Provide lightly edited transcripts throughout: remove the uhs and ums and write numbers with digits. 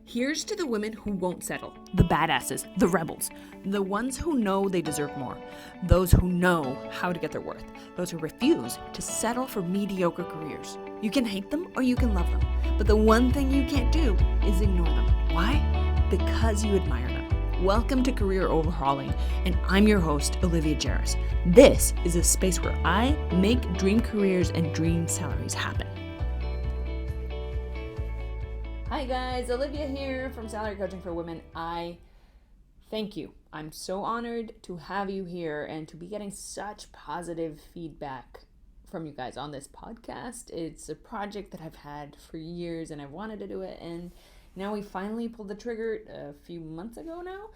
Here's to the women who won't settle, the badasses, the rebels, the ones who know they deserve more, those who know how to get their worth, those who refuse to settle for mediocre careers. You can hate them or you can love them, but the one thing you can't do is ignore them. Why? Because you admire them. Welcome to Career Overhauling, and I'm your host, Olivia Jarris. This is a space where I make dream careers and dream salaries happen. Hi guys, Olivia here from Salary Coaching for Women. I thank you. I'm so honored to have you here and to be getting such positive feedback from you guys on this podcast. It's a project that I've had for years and I wanted to do it, and now we finally pulled the trigger a few months ago now,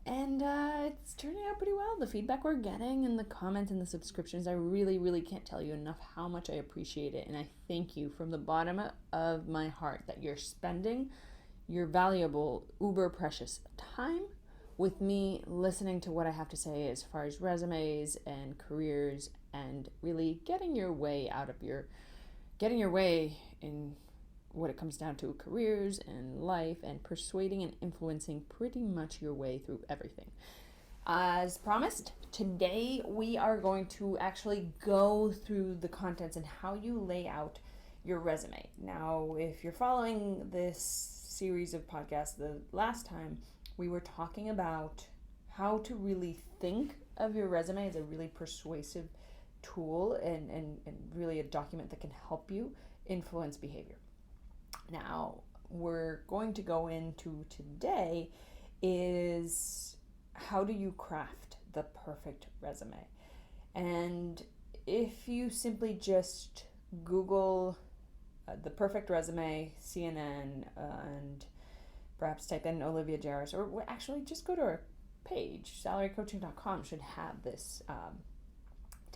and it's turning out pretty well. The feedback we're getting and the comments and the subscriptions, I really can't tell you enough how much I appreciate it, and I thank you from the bottom of my heart that you're spending your valuable, uber precious time with me, listening to what I have to say as far as resumes and careers, and really getting your way in what it comes down to, careers and life, and persuading and influencing pretty much your way through everything. As promised, today we are going to actually go through the contents and how you lay out your resume. Now, if you're following this series of podcasts, the last time we were talking about how to really think of your resume as a really persuasive tool and really a document that can help you influence behavior. Now, we're going to go into today is how do you craft the perfect resume? And if you simply just Google the perfect resume, CNN, and perhaps type in Olivia Jarris, or actually just go to our page, salarycoaching.com should have this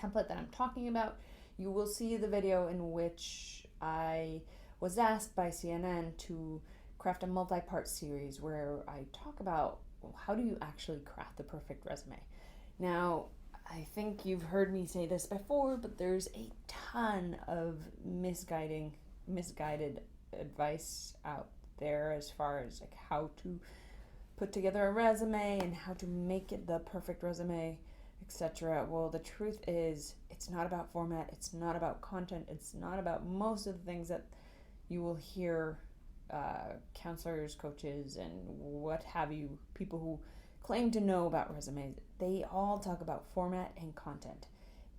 template that I'm talking about. You will see the video in which I was asked by CNN to craft a multi-part series where I talk about how do you actually craft the perfect resume. Now, I think you've heard me say this before, but there's a ton of misguided advice out there as far as like how to put together a resume and how to make it the perfect resume, etc. Well, the truth is, it's not about format, it's not about content, it's not about most of the things that you will hear counselors, coaches, and what have you, people who claim to know about resumes. They all talk about format and content.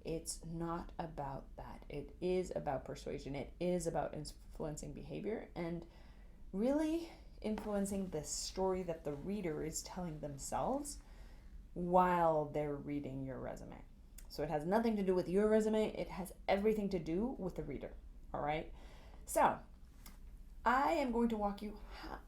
It's not about that. It is about persuasion. It is about influencing behavior and really influencing the story that the reader is telling themselves while they're reading your resume. So it has nothing to do with your resume. It has everything to do with the reader. All right? So I am going to walk you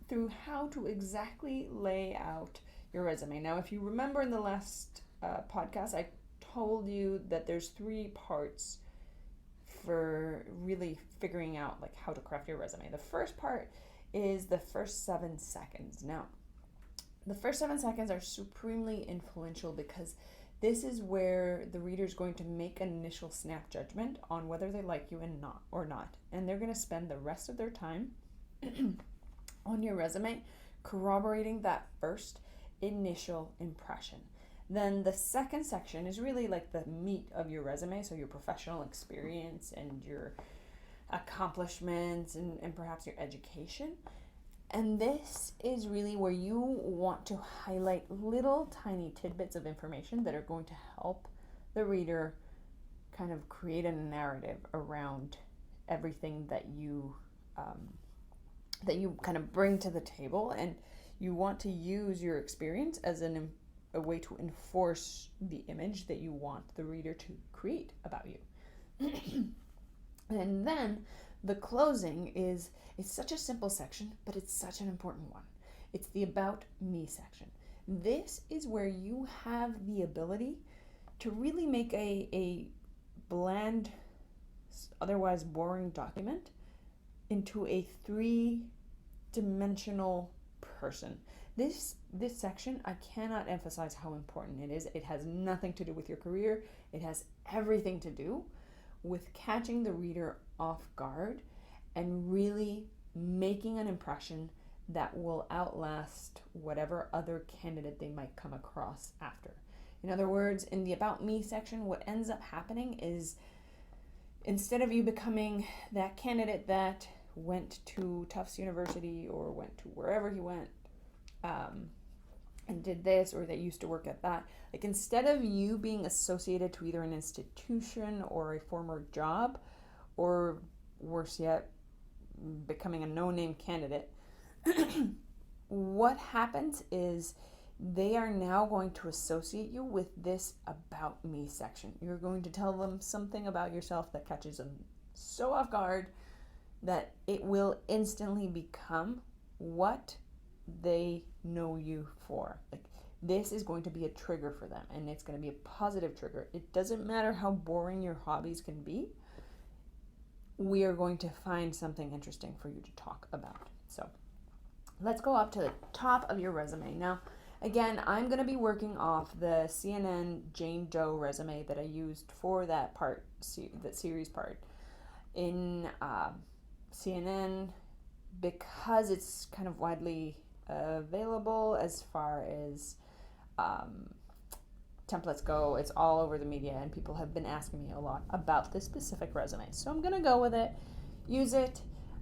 through how to exactly lay out your resume. Now, if you remember in the last podcast, I told you that there's 3 parts for really figuring out like how to craft your resume. The first part is the first 7 seconds. Now, the first 7 seconds are supremely influential because this is where the reader is going to make an initial snap judgment on whether they like you or not. And they're going to spend the rest of their time on your resume corroborating that first initial impression. Then the second section is really like the meat of your resume, so your professional experience and your accomplishments and perhaps your education. And this is really where you want to highlight little tiny tidbits of information that are going to help the reader kind of create a narrative around everything that you kind of bring to the table, and you want to use your experience as a way to enforce the image that you want the reader to create about you. And then the closing is such a simple section, but it's such an important one. It's the About Me section. This is where you have the ability to really make a bland, otherwise boring document into a 3-dimensional person. This section, I cannot emphasize how important it is. It has nothing to do with your career. It has everything to do with catching the reader off guard and really making an impression that will outlast whatever other candidate they might come across after. In other words, in the About Me section, what ends up happening is instead of you becoming that candidate that went to Tufts University or went to wherever he went and did this, or that used to work at that, like instead of you being associated to either an institution or a former job, or worse yet, becoming a no-name candidate, what happens is they are now going to associate you with this About Me section. You're going to tell them something about yourself that catches them so off guard that it will instantly become what they know you for. Like, this is going to be a trigger for them, and it's going to be a positive trigger. It doesn't matter how boring your hobbies can be. We are going to find something interesting for you to talk about. So let's go up to the top of your resume. Now, again, I'm going to be working off the CNN Jane Doe resume that I used for that part, that series part in CNN, because it's kind of widely available as far as templates go. It's all over the media, and people have been asking me a lot about this specific resume. So I'm going to go with it, use it.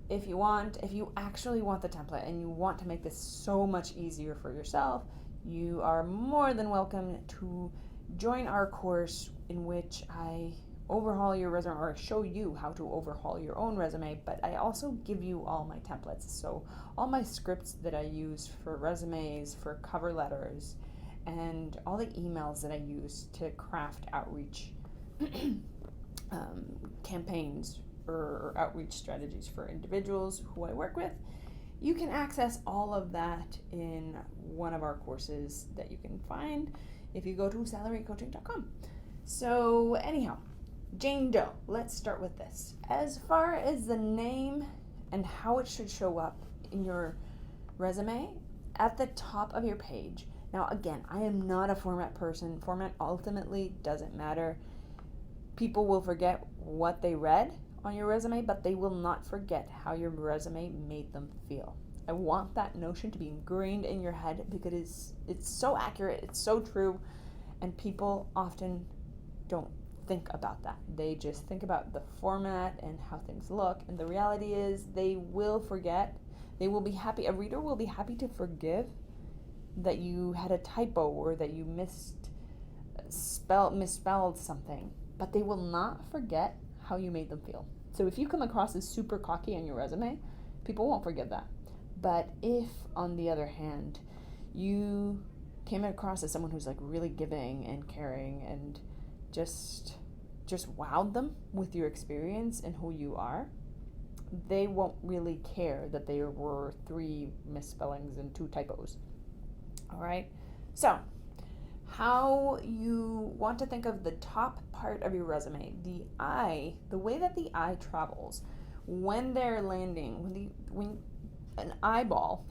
If you actually want the template and you want to make this so much easier for yourself, you are more than welcome to join our course in which I overhaul your resume, or show you how to overhaul your own resume, but I also give you all my templates. So all my scripts that I use for resumes, for cover letters, and all the emails that I use to craft outreach campaigns or outreach strategies for individuals who I work with. You can access all of that in one of our courses that you can find if you go to salarycoaching.com. So anyhow, Jane Doe, let's start with this. As far as the name and how it should show up in your resume, at the top of your page. Now again, I am not a format person. Format ultimately doesn't matter. People will forget what they read on your resume, but they will not forget how your resume made them feel. I want that notion to be ingrained in your head because it's so accurate, it's so true, and people often don't think about that. They just think about the format and how things look, and the reality is they will forget. They will be happy. A reader will be happy to forgive that you had a typo or that you misspelled something, but they will not forget how you made them feel. So if you come across as super cocky on your resume, people won't forget that. But if, on the other hand, you came across as someone who's like really giving and caring and just wowed them with your experience and who you are, they won't really care that there were 3 misspellings and 2 typos. All right? So, how you want to think of the top part of your resume, the way that the eye travels when they're landing, when an eyeball,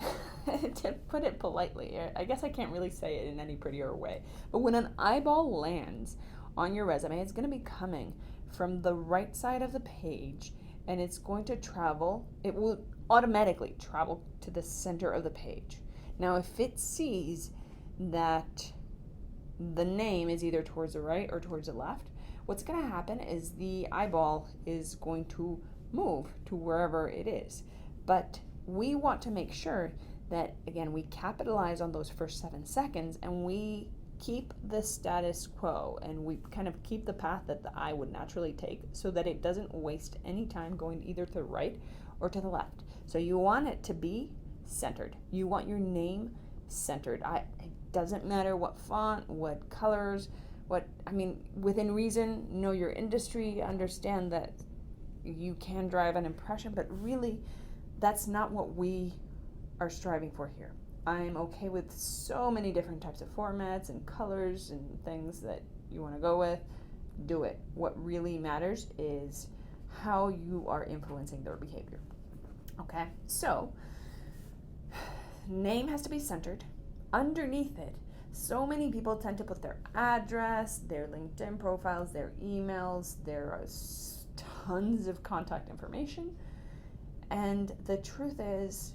to put it politely, I guess I can't really say it in any prettier way, but when an eyeball lands on your resume, it's going to be coming from the right side of the page, and it's going to travel, it will automatically travel to the center of the page. Now, if it sees that the name is either towards the right or towards the left, what's going to happen is the eyeball is going to move to wherever it is. But we want to make sure that, again, we capitalize on those first 7 seconds and we keep the status quo, and we kind of keep the path that the eye would naturally take so that it doesn't waste any time going either to the right or to the left. So you want it to be centered. You want your name centered. It doesn't matter what font, what colors, within reason. Know your industry, understand that you can drive an impression, but really that's not what we are striving for here. I'm okay with so many different types of formats and colors and things that you want to go with. Do it. What really matters is how you are influencing their behavior. Okay? So, name has to be centered. Underneath it, so many people tend to put their address, their LinkedIn profiles, their emails. There are tons of contact information. And the truth is,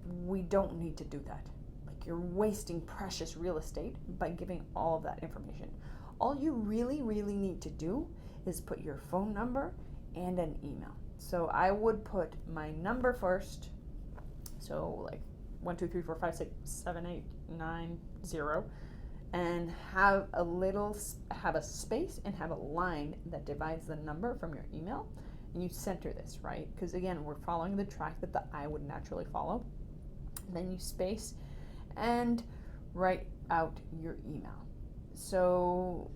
we don't need to do that. Like, you're wasting precious real estate by giving all of that information. All you really, really need to do is put your phone number and an email. So I would put my number first. So like 1, 2, 3, 4, 5, 6, 7, 8, 9, 0, and have a space and have a line that divides the number from your email, and you center this, right? Because again, we're following the track that the eye would naturally follow. And then you space and write out your email. So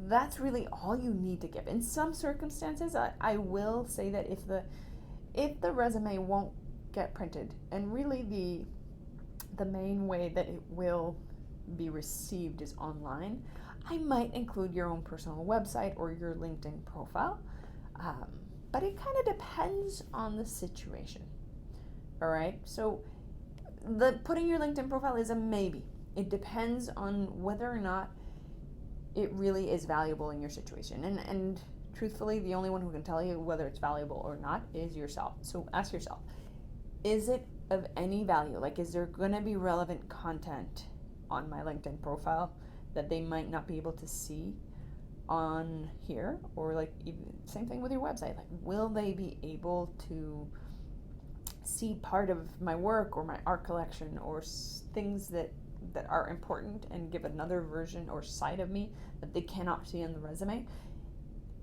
that's really all you need to give. In some circumstances, I will say that if the resume won't get printed, and really the main way that it will be received is online, I might include your own personal website or your LinkedIn profile. But it kind of depends on the situation. All right, so the putting your LinkedIn profile is a maybe. It depends on whether or not it really is valuable in your situation. And truthfully, the only one who can tell you whether it's valuable or not is yourself. So ask yourself, is it of any value? Like, is there going to be relevant content on my LinkedIn profile that they might not be able to see on here? Or like, even, same thing with your website. Like, will they be able to see part of my work or my art collection or things that are important, and give another version or side of me that they cannot see in the resume?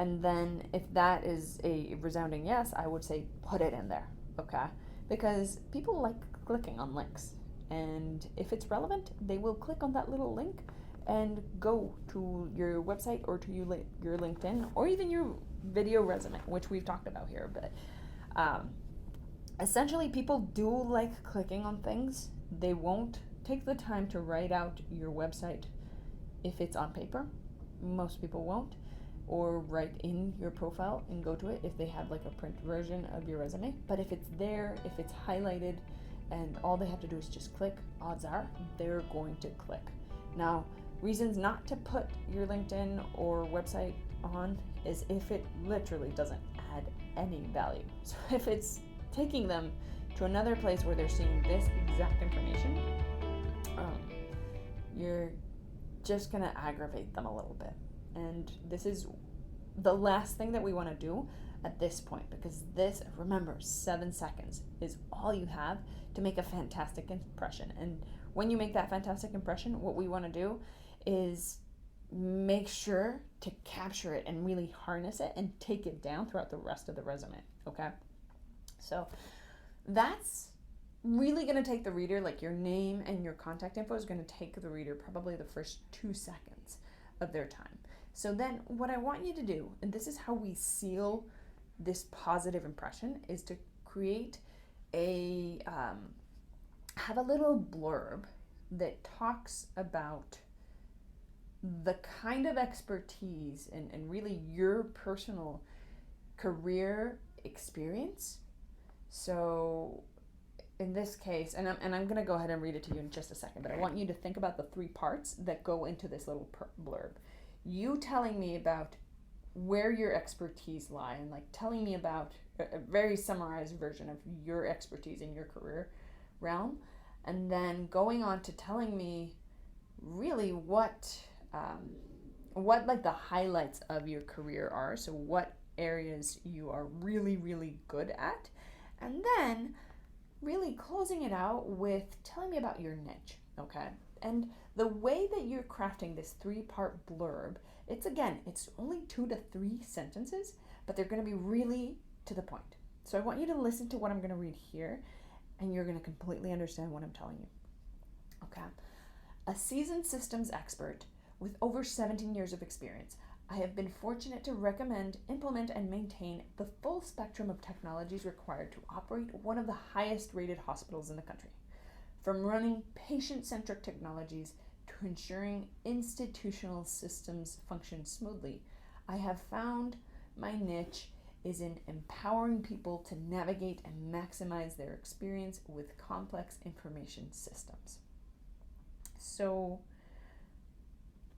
And then if that is a resounding yes, I would say put it in there, okay? Because people like clicking on links, and if it's relevant, they will click on that little link and go to your website or to your LinkedIn, or even your video resume, which we've talked about here. But essentially, people do like clicking on things. They won't take the time to write out your website if it's on paper. Most people won't. Or write in your profile and go to it if they have like a print version of your resume. But if it's there, if it's highlighted, and all they have to do is just click, odds are they're going to click. Now, reasons not to put your LinkedIn or website on is if it literally doesn't add any value. So if it's taking them to another place where they're seeing this exact information, you're just going to aggravate them a little bit. And this is the last thing that we want to do at this point, because this, remember, 7 seconds is all you have to make a fantastic impression. And when you make that fantastic impression, what we want to do is make sure to capture it and really harness it and take it down throughout the rest of the resume, okay? So that's really going to take the reader, like your name and your contact info is going to take the reader probably the first 2 seconds of their time. So then what I want you to do, and this is how we seal this positive impression, is to create have a little blurb that talks about the kind of expertise and really your personal career experience. So in this case, and I'm going to go ahead and read it to you in just a second, but I want you to think about the 3 parts that go into this little blurb. You telling me about where your expertise lie, and like telling me about a very summarized version of your expertise in your career realm, and then going on to telling me really what like the highlights of your career are. So what areas you are really, really good at, and then really closing it out with telling me about your niche, okay? And the way that you're crafting this 3-part blurb, it's only 2 to 3 sentences, but they're going to be really to the point. So I want you to listen to what I'm going to read here, and you're going to completely understand what I'm telling you. Okay. A seasoned systems expert with over 17 years of experience, I have been fortunate to recommend, implement, and maintain the full spectrum of technologies required to operate one of the highest rated hospitals in the country. From running patient-centric technologies to ensuring institutional systems function smoothly, I have found my niche is in empowering people to navigate and maximize their experience with complex information systems. So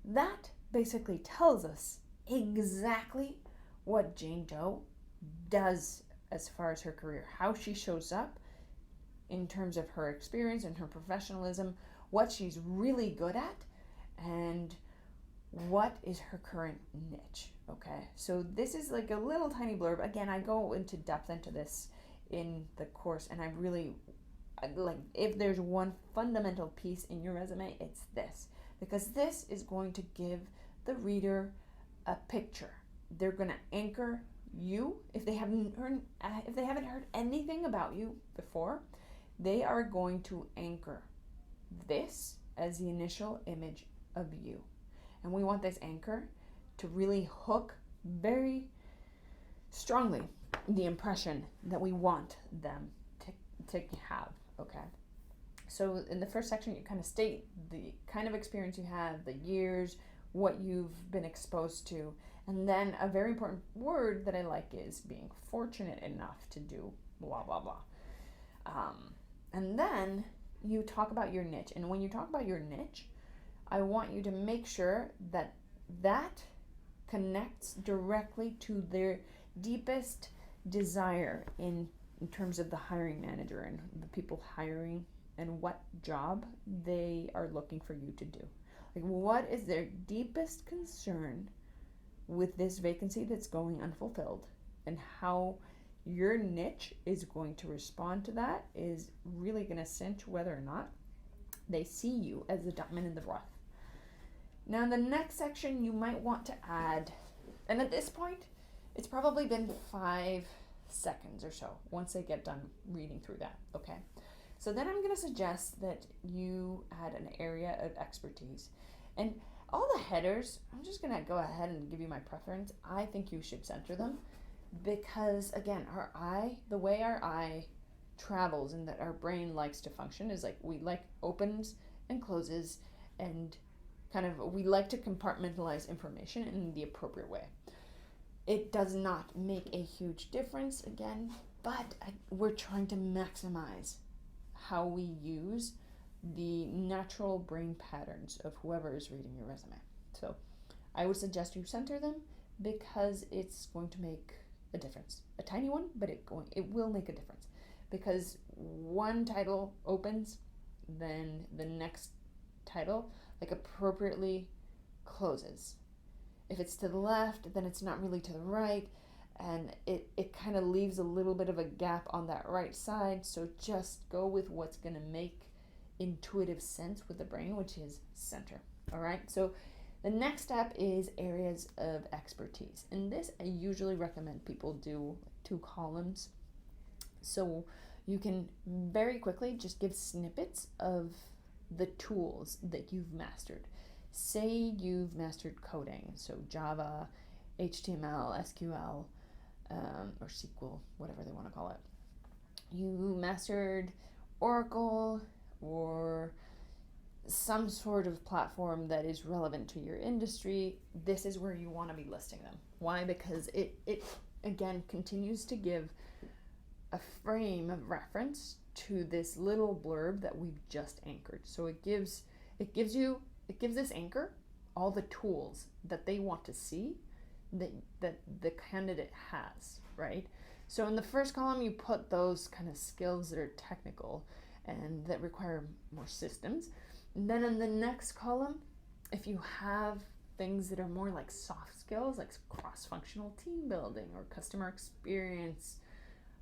that basically tells us exactly what Jane Doe does as far as her career, how she shows up, in terms of her experience and her professionalism, what she's really good at, and what is her current niche. Okay, so this is like a little tiny blurb. Again, I go into depth into this in the course, and I really like, if there's one fundamental piece in your resume, it's this, because this is going to give the reader a picture. They're going to anchor you. If they haven't heard anything about you before, they are going to anchor this as the initial image of you. And we want this anchor to really hook very strongly the impression that we want them to have. Okay, so in the first section, you kind of state the kind of experience you have, the years, what you've been exposed to, and then a very important word that I like is being fortunate enough to do blah blah blah. And then you talk about your niche, and when you talk about your niche, I want you to make sure that that connects directly to their deepest desire in terms of the hiring manager and the people hiring, and what job they are looking for you to do. Like, what is their deepest concern with this vacancy that's going unfulfilled, and how your niche is going to respond to that is really going to cinch whether or not they see you as the diamond in the rough. Now, in the next section, you might want to add, and at this point, it's probably been 5 seconds or so once I get done reading through that. Okay, so then I'm going to suggest that you add an area of expertise, and all the headers, I'm just going to go ahead and give you my preference. I think you should center them, because again, our eye, the way our eye travels and that our brain likes to function is like, we like opens and closes, and kind of, we like to compartmentalize information in the appropriate way. It does not make a huge difference, again, but we're trying to maximize how we use the natural brain patterns of whoever is reading your resume. So I would suggest you center them, because it's going to make a difference. A tiny one, but it will make a difference, because one title opens, then the next title like appropriately closes. If it's to the left, then it's not really to the right, and it kind of leaves a little bit of a gap on that right side. So just go with what's going to make intuitive sense with the brain, which is center. All right, so the next step is areas of expertise, and this I usually recommend people do 2 columns, so you can very quickly just give snippets of the tools that you've mastered. Say you've mastered coding, so Java, HTML, SQL, or SQL, whatever they want to call it. You mastered Oracle, or some sort of platform that is relevant to your industry. This is where you want to be listing them. Why? Because it again continues to give a frame of reference to this little blurb that we've just anchored. So it gives this anchor all the tools that they want to see that the candidate has, right? So in the first column, you put those kind of skills that are technical and that require more systems. And then in the next column, if you have things that are more like soft skills, like cross-functional team building or customer experience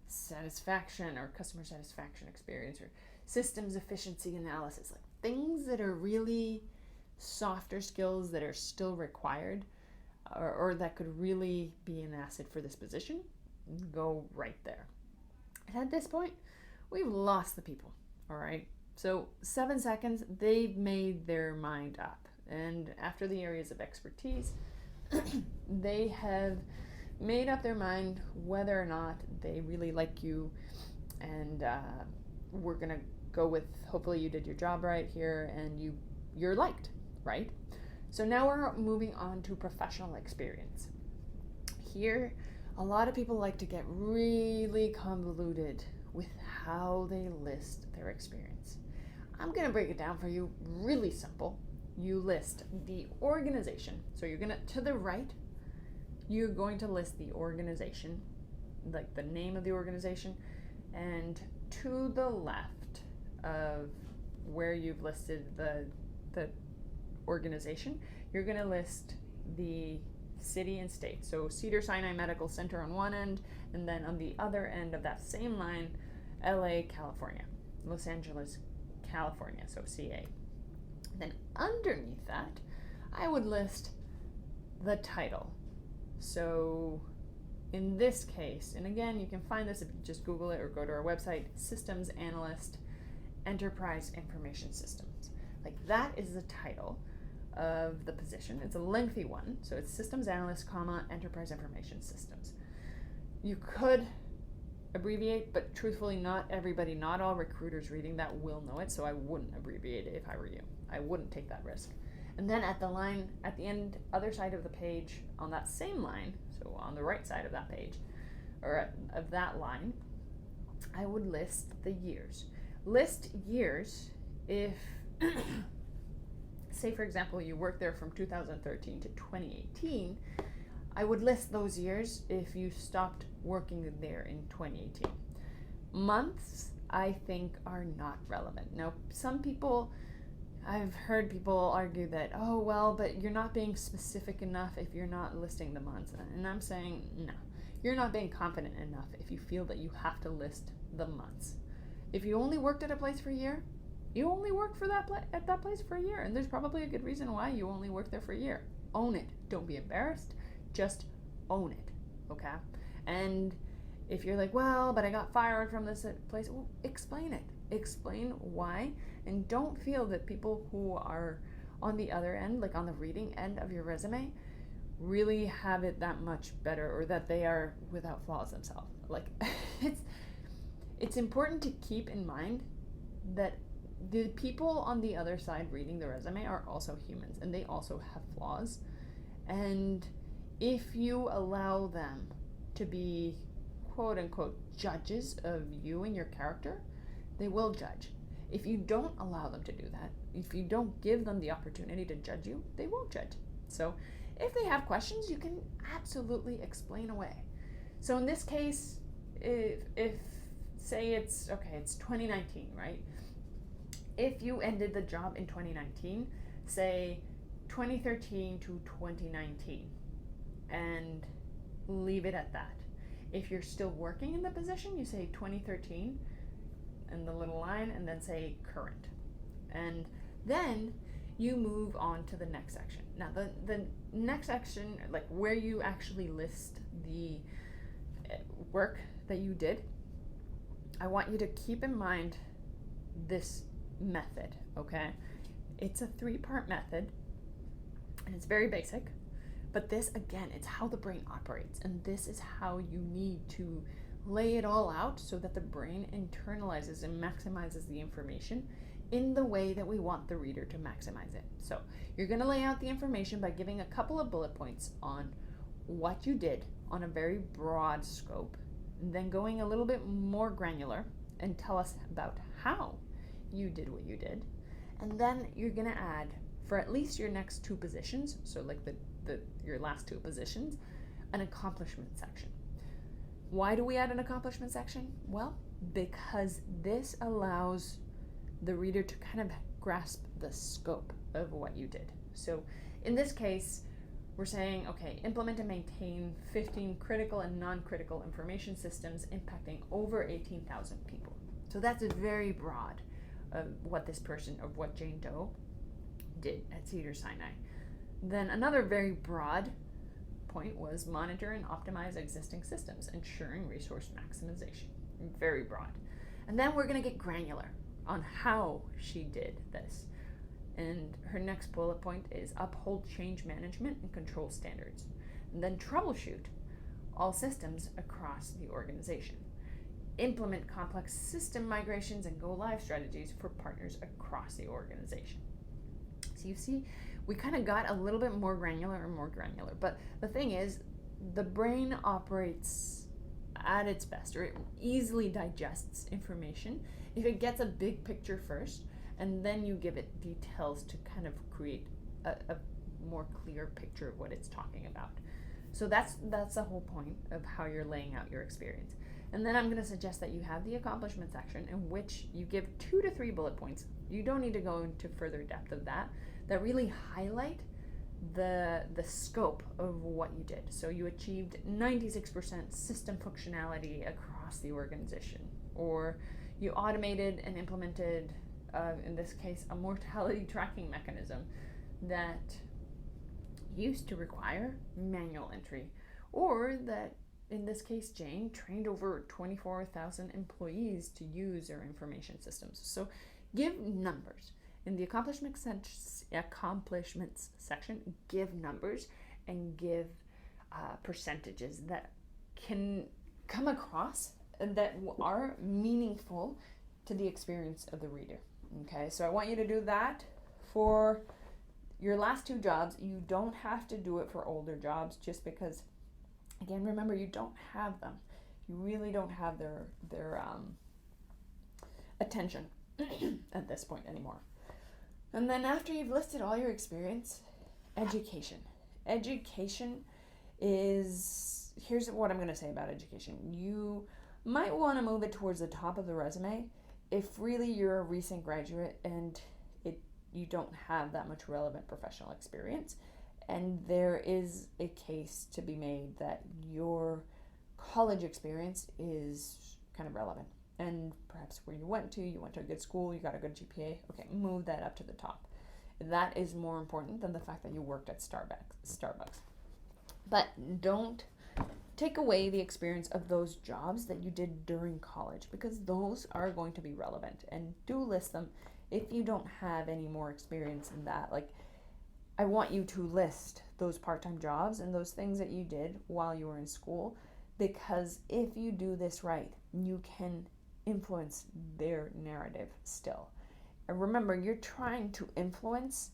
satisfaction or customer satisfaction experience or systems efficiency analysis, like things that are really softer skills that are still required, or that could really be an asset for this position, go right there. And at this point, we've lost the people, all right? So 7 seconds, they've made their mind up. And after the areas of expertise, they have made up their mind whether or not they really like you, and we're gonna go with, hopefully you did your job right here and you're liked, right? So now we're moving on to professional experience. Here, a lot of people like to get really convoluted with how they list their experience. I'm gonna break it down for you really simple. You list the organization. So you're gonna, to the right, you're going to list the organization, like the name of the organization, and to the left of where you've listed the organization, you're going to list the city and state. So Cedars-Sinai Medical Center on one end, and then on the other end of that same line, LA, California, Los Angeles, California, so CA. Then underneath that, I would list the title. So in this case, and again, you can find this if you just Google it or go to our website, Systems Analyst, Enterprise Information Systems. Like, that is the title of the position. It's a lengthy one, so it's Systems Analyst, Enterprise Information Systems. You could abbreviate, but truthfully, not all recruiters reading that will know it, so I wouldn't abbreviate it if I were you. I wouldn't take that risk. And then at the line, at the end, other side of the page, on that same line, so on the right side of that page, or of that line, I would list the years. List years if, say for example, you worked there from 2013 to 2018, I would list those years if you stopped working there in 2018. Months, I think, are not relevant. Now, some people, I've heard people argue that, oh, well, but you're not being specific enough if you're not listing the months. And I'm saying, no, you're not being confident enough if you feel that you have to list the months. If you only worked at a place for a year, you only worked for at that place for a year. And there's probably a good reason why you only worked there for a year. Own it. Don't be embarrassed. Just own it, okay? And if you're like, well, but I got fired from this place, well, explain it. Explain why, and don't feel that people who are on the other end, like on the reading end of your resume, really have it that much better, or that they are without flaws themselves. Like, it's important to keep in mind that the people on the other side reading the resume are also humans, and they also have flaws. And if you allow them to be quote unquote judges of you and your character, they will judge. If you don't allow them to do that, if you don't give them the opportunity to judge you, they won't judge. So if they have questions, you can absolutely explain away. So in this case, if say it's 2019, right? If you ended the job in 2019, say 2013 to 2019, and leave it at that. If you're still working in the position, you say 2013 and the little line, and then say current. And then you move on to the next section. Now, the next section, like where you actually list the work that you did, I want you to keep in mind this method, okay? It's a 3-part method, and it's very basic. But this, again, it's how the brain operates, and this is how you need to lay it all out so that the brain internalizes and maximizes the information in the way that we want the reader to maximize it. So you're going to lay out the information by giving a couple of bullet points on what you did on a very broad scope, and then going a little bit more granular and tell us about how you did what you did. And then you're going to add, for at least your next 2 positions, so like your last 2 positions, an accomplishment section. Why do we add an accomplishment section? Well, because this allows the reader to kind of grasp the scope of what you did. So in this case, we're saying, okay, implement and maintain 15 critical and non-critical information systems impacting over 18,000 people. So that's very broad of what this person, of what Jane Doe did at Cedars-Sinai. Then another very broad point was monitor and optimize existing systems, ensuring resource maximization. Very broad. And then we're going to get granular on how she did this. And her next bullet point is uphold change management and control standards. And then troubleshoot all systems across the organization. Implement complex system migrations and go live strategies for partners across the organization. So you see, we kind of got a little bit more granular and more granular. But the thing is, the brain operates at its best, or it easily digests information if it gets a big picture first, and then you give it details to kind of create a more clear picture of what it's talking about. So that's the whole point of how you're laying out your experience. And then I'm going to suggest that you have the accomplishment section in which you give 2 to 3 bullet points. You don't need to go into further depth of that really highlight the scope of what you did. So you achieved 96% system functionality across the organization, or you automated and implemented, in this case, a mortality tracking mechanism that used to require manual entry, or that, in this case, Jane trained over 24,000 employees to use their information systems. So give numbers. In the accomplishments section, give numbers and give percentages that can come across and that are meaningful to the experience of the reader. Okay, so I want you to do that for your last 2 jobs. You don't have to do it for older jobs, just because, again, remember, you don't have them. You really don't have their attention at this point anymore. And then after you've listed all your experience, education. Education is, here's what I'm going to say about education. You might want to move it towards the top of the resume if really you're a recent graduate and you don't have that much relevant professional experience, and there is a case to be made that your college experience is kind of relevant, and perhaps where you went to a good school, you got a good GPA. Okay, move that up to the top. That is more important than the fact that you worked at Starbucks. But don't take away the experience of those jobs that you did during college, because those are going to be relevant, and do list them. If you don't have any more experience in that, like, I want you to list those part-time jobs and those things that you did while you were in school, because if you do this right, you can influence their narrative still. And remember, you're trying to influence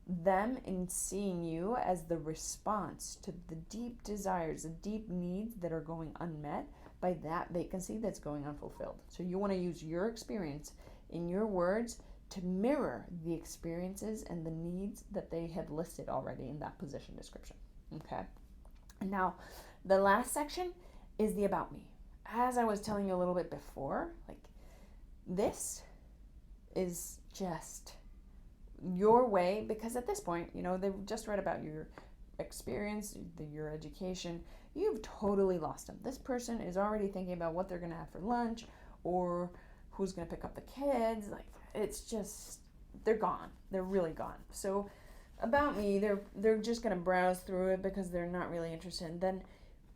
them in seeing you as the response to the deep desires, the deep needs that are going unmet by that vacancy that's going unfulfilled. So you want to use your experience in your words to mirror the experiences and the needs that they have listed already in that position description. Okay. And now the last section is the about me. As I was telling you a little bit before, like, this is just your way, because at this point, they've just read about your experience, your education. You've totally lost them. This person is already thinking about what they're going to have for lunch, or who's going to pick up the kids. Like, it's just, they're gone. They're really gone. So about me, they're just going to browse through it because they're not really interested. And then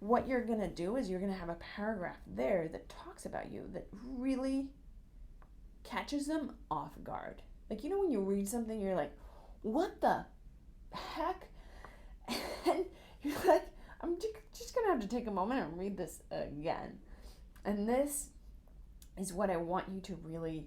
what you're going to do is you're going to have a paragraph there that talks about you, that really catches them off guard. Like, when you read something, you're like, what the heck? And you're like, I'm just going to have to take a moment and read this again. And this is what I want you to really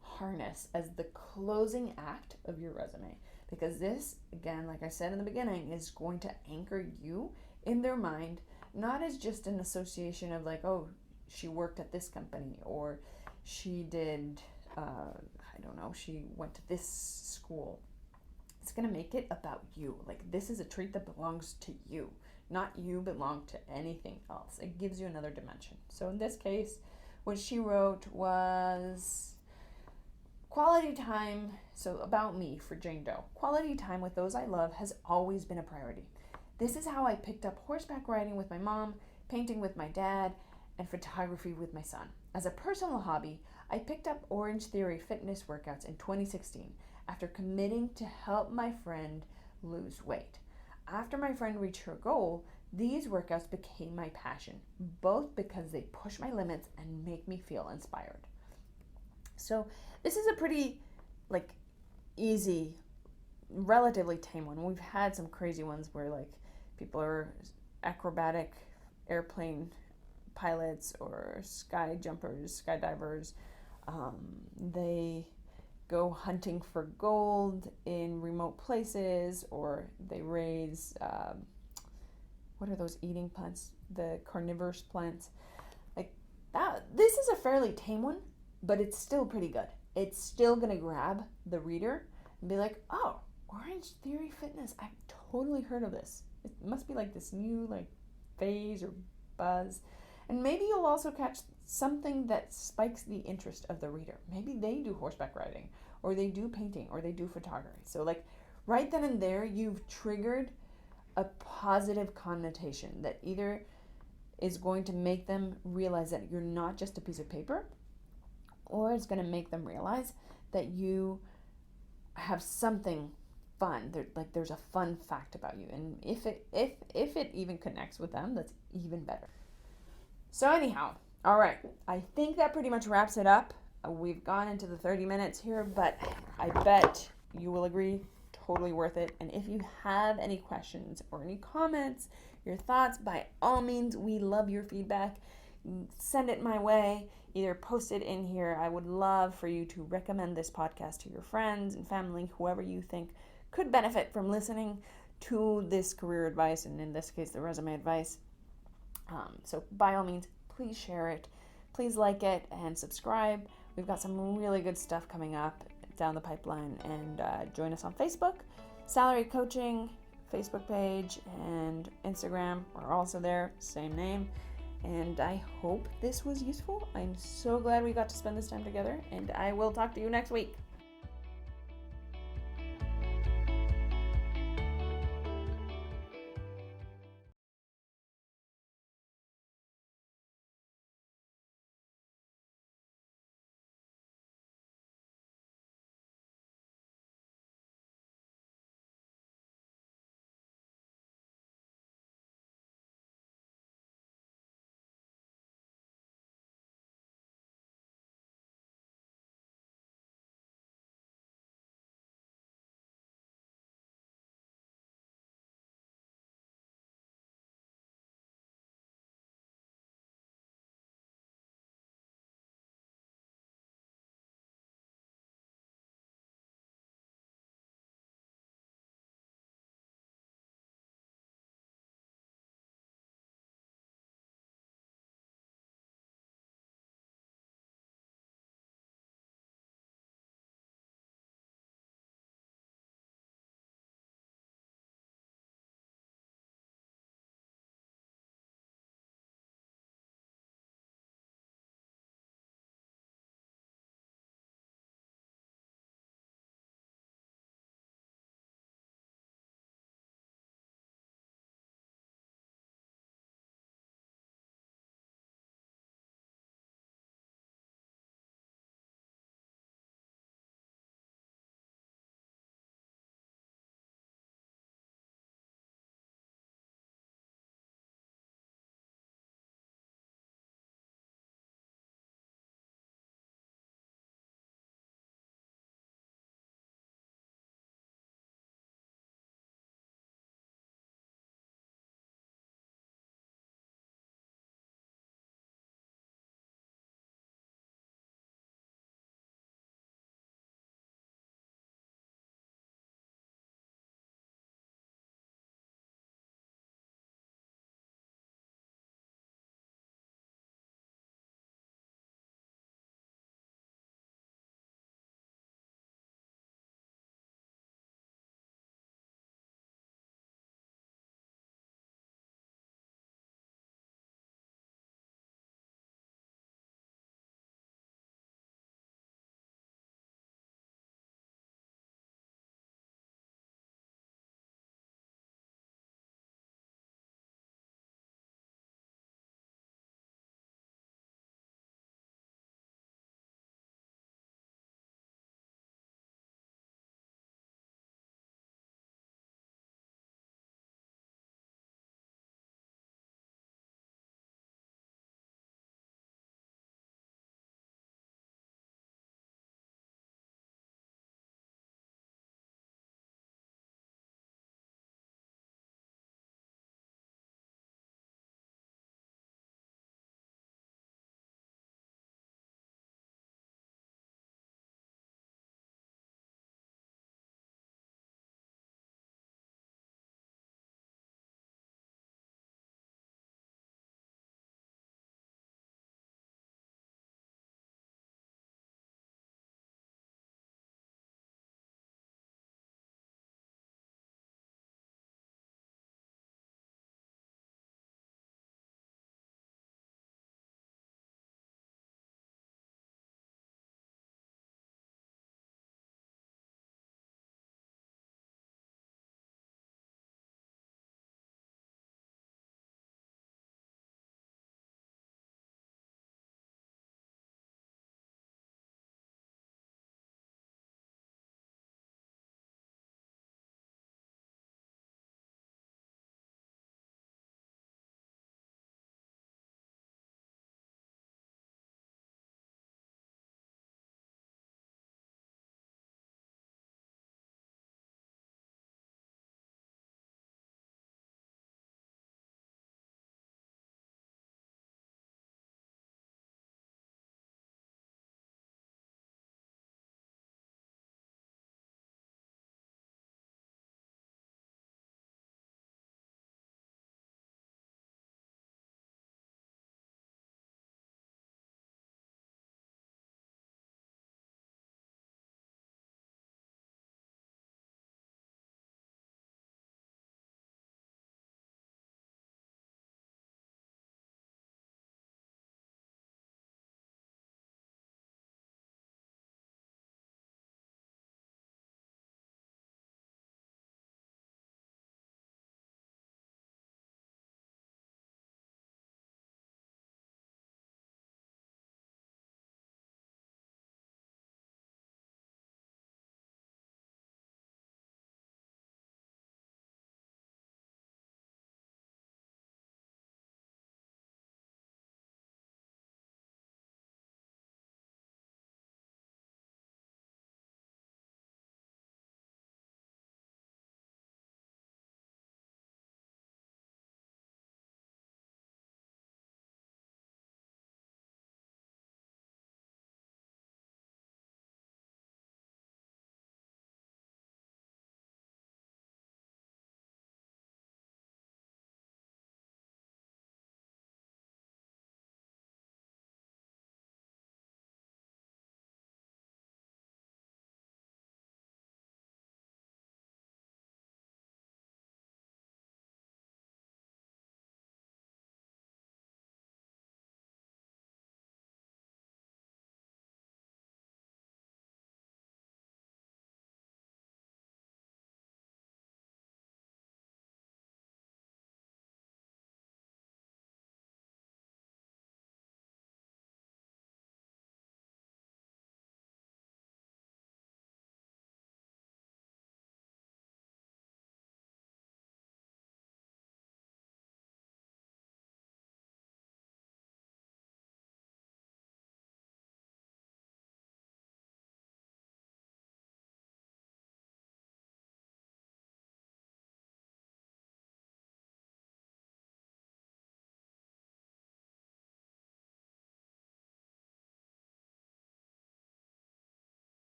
harness as the closing act of your resume. Because this, again, like I said in the beginning, is going to anchor you in their mind, not as just an association of like, oh, she worked at this company, or she did, she went to this school. It's going to make it about you. Like, this is a trait that belongs to you, not you belong to anything else. It gives you another dimension. So in this case, what she wrote was quality time. So about me for Jane Doe. Quality time with those I love has always been a priority. This is how I picked up horseback riding with my mom, painting with my dad, and photography with my son. As a personal hobby, I picked up Orange Theory fitness workouts in 2016 after committing to help my friend lose weight. After my friend reached her goal, these workouts became my passion, both because they push my limits and make me feel inspired. So this is a pretty easy, relatively tame one. We've had some crazy ones where people are acrobatic airplane pilots or sky jumpers, skydivers. They go hunting for gold in remote places, or they raise, what are those eating plants? The carnivorous plants. This is a fairly tame one, but it's still pretty good. It's still going to grab the reader and be like, oh, Orange Theory Fitness. I've totally heard of this. It must be this new phase or buzz. And maybe you'll also catch something that spikes the interest of the reader. Maybe they do horseback riding, or they do painting, or they do photography. So like right then and there, you've triggered a positive connotation that either is going to make them realize that you're not just a piece of paper, or it's going to make them realize that you have something fun. There's a fun fact about you, and if it even connects with them, that's even better. So anyhow, all right, I think that pretty much wraps it up. We've gone into the 30 minutes here, but I bet you will agree, totally worth it. And if you have any questions or any comments, your thoughts, by all means, we love your feedback. Send it my way, either post it in here. I would love for you to recommend this podcast to your friends and family, whoever you think could benefit from listening to this career advice, and in this case, the resume advice. So by all means, please share it. Please like it and subscribe. We've got some really good stuff coming up down the pipeline. And join us on Facebook, Salary Coaching, Facebook page, and Instagram. We're also there, same name. And I hope this was useful. I'm so glad we got to spend this time together. And I will talk to you next week.